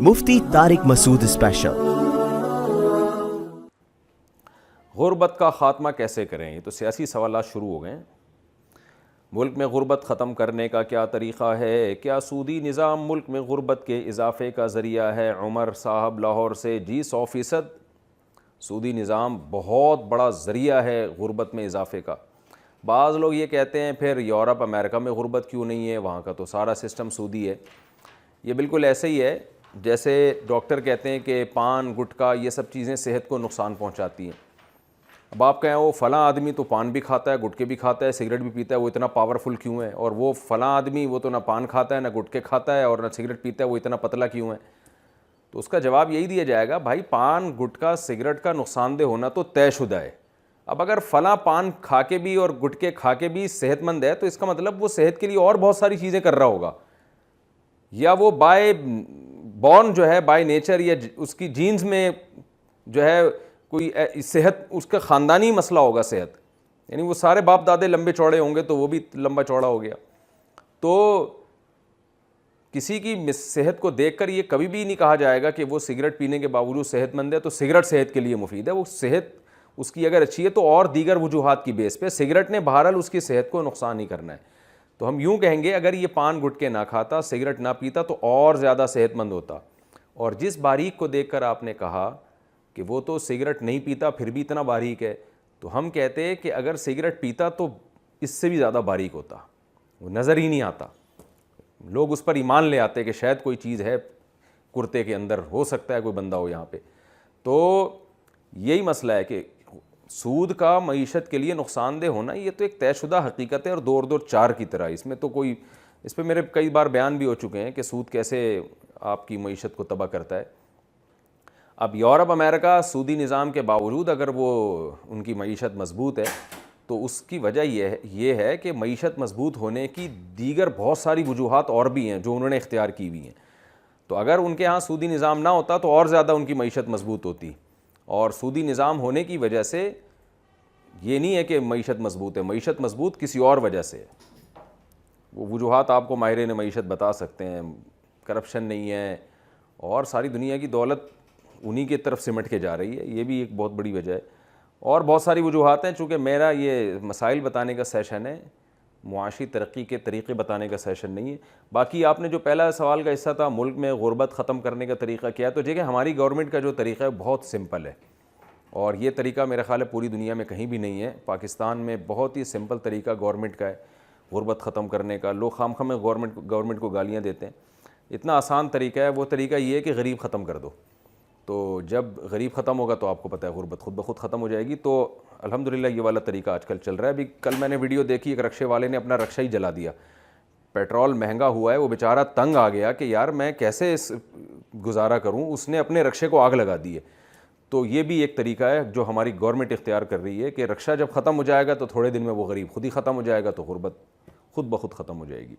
مفتی طارق مسعود special. غربت کا خاتمہ کیسے کریں؟ یہ تو سیاسی سوالات شروع ہو گئے ہیں۔ ملک میں غربت ختم کرنے کا کیا طریقہ ہے؟ کیا سودی نظام ملک میں غربت کے اضافے کا ذریعہ ہے؟ عمر صاحب لاہور سے، جی 100% سودی نظام بہت بڑا ذریعہ ہے غربت میں اضافے کا۔ بعض لوگ یہ کہتے ہیں پھر یورپ امریکہ میں غربت کیوں نہیں ہے، وہاں کا تو سارا سسٹم سودی ہے۔ یہ بالکل ایسے ہی ہے جیسے ڈاکٹر کہتے ہیں کہ پان گٹکا یہ سب چیزیں صحت کو نقصان پہنچاتی ہیں۔ اب آپ کہیں وہ فلاں آدمی تو پان بھی کھاتا ہے، گٹکے بھی کھاتا ہے، سگریٹ بھی پیتا ہے، وہ اتنا پاورفل کیوں ہے؟ اور وہ فلاں آدمی وہ تو نہ پان کھاتا ہے، نہ گٹکے کھاتا ہے اور نہ سگریٹ پیتا ہے، وہ اتنا پتلا کیوں ہے؟ تو اس کا جواب یہی دیا جائے گا، بھائی پان گٹکا سگریٹ کا نقصان دہ ہونا تو طے شدہ ہے۔ اب اگر فلاں پان کھا کے بھی اور گٹکے کھا کے بھی صحت مند ہے تو اس کا مطلب وہ صحت کے لیے اور بہت ساری چیزیں کر رہا ہوگا، یا وہ بائی بورن جو ہے بائی نیچر یا اس کی جینز میں جو ہے کوئی صحت اس کا خاندانی مسئلہ ہوگا صحت، یعنی وہ سارے باپ دادے لمبے چوڑے ہوں گے تو وہ بھی لمبا چوڑا ہو گیا۔ تو کسی کی صحت کو دیکھ کر یہ کبھی بھی نہیں کہا جائے گا کہ وہ سگریٹ پینے کے باوجود صحت مند ہے تو سگریٹ صحت کے لیے مفید ہے۔ وہ صحت اس کی اگر اچھی ہے تو اور دیگر وجوہات کی بیس پہ سگریٹ نے بہرحال اس کی صحت کو نقصان نہیں کرنا ہے۔ تو ہم یوں کہیں گے اگر یہ پان گٹکے نہ کھاتا، سگریٹ نہ پیتا تو اور زیادہ صحت مند ہوتا۔ اور جس باریک کو دیکھ کر آپ نے کہا کہ وہ تو سگریٹ نہیں پیتا پھر بھی اتنا باریک ہے، تو ہم کہتے ہیں کہ اگر سگریٹ پیتا تو اس سے بھی زیادہ باریک ہوتا، وہ نظر ہی نہیں آتا۔ لوگ اس پر ایمان لے آتے کہ شاید کوئی چیز ہے کرتے کے اندر، ہو سکتا ہے کوئی بندہ ہو یہاں پہ۔ تو یہی مسئلہ ہے کہ سود کا معیشت کے لیے نقصان دہ ہونا یہ تو ایک طے شدہ حقیقت ہے، اور دور دور چار کی طرح اس میں تو کوئی، اس پہ میرے کئی بار بیان بھی ہو چکے ہیں کہ سود کیسے آپ کی معیشت کو تباہ کرتا ہے۔ اب یورپ امریکہ سودی نظام کے باوجود اگر وہ ان کی معیشت مضبوط ہے تو اس کی وجہ یہ ہے کہ معیشت مضبوط ہونے کی دیگر بہت ساری وجوہات اور بھی ہیں جو انہوں نے اختیار کی ہوئی ہیں۔ تو اگر ان کے ہاں سودی نظام نہ ہوتا تو اور زیادہ ان کی معیشت مضبوط ہوتی، اور سودی نظام ہونے کی وجہ سے یہ نہیں ہے کہ معیشت مضبوط ہے، معیشت مضبوط کسی اور وجہ سے ہے۔ وہ وجوہات آپ کو ماہرین معیشت بتا سکتے ہیں، کرپشن نہیں ہے اور ساری دنیا کی دولت انہی کی طرف سمٹ کے جا رہی ہے، یہ بھی ایک بہت بڑی وجہ ہے، اور بہت ساری وجوہات ہیں۔ چونکہ میرا یہ مسائل بتانے کا سیشن ہے، معاشی ترقی کے طریقے بتانے کا سیشن نہیں ہے۔ باقی آپ نے جو پہلا سوال کا حصہ تھا ملک میں غربت ختم کرنے کا طریقہ کیا ہے، تو دیکھیں ہماری گورنمنٹ کا جو طریقہ ہے بہت سمپل ہے، اور یہ طریقہ میرا خیال ہے پوری دنیا میں کہیں بھی نہیں ہے۔ پاکستان میں بہت ہی سمپل طریقہ گورنمنٹ کا ہے غربت ختم کرنے کا۔ لوگ خام خواہ میں گورنمنٹ کو گالیاں دیتے ہیں، اتنا آسان طریقہ ہے۔ وہ طریقہ یہ ہے کہ غریب ختم کر دو، تو جب غریب ختم ہوگا تو آپ کو پتہ ہے غربت خود بخود ختم ہو جائے گی۔ تو الحمدللہ یہ والا طریقہ آج کل چل رہا ہے۔ ابھی کل میں نے ویڈیو دیکھی، ایک رکشے والے نے اپنا رکشہ ہی جلا دیا، پیٹرول مہنگا ہوا ہے، وہ بیچارہ تنگ آ گیا کہ یار میں کیسے گزارا کروں، اس نے اپنے رکشے کو آگ لگا دی ہے۔ تو یہ بھی ایک طریقہ ہے جو ہماری گورنمنٹ اختیار کر رہی ہے کہ رکشہ جب ختم ہو جائے گا تو تھوڑے دن میں وہ غریب خود ہی ختم ہو جائے گا، تو غربت خود بخود ختم ہو جائے گی۔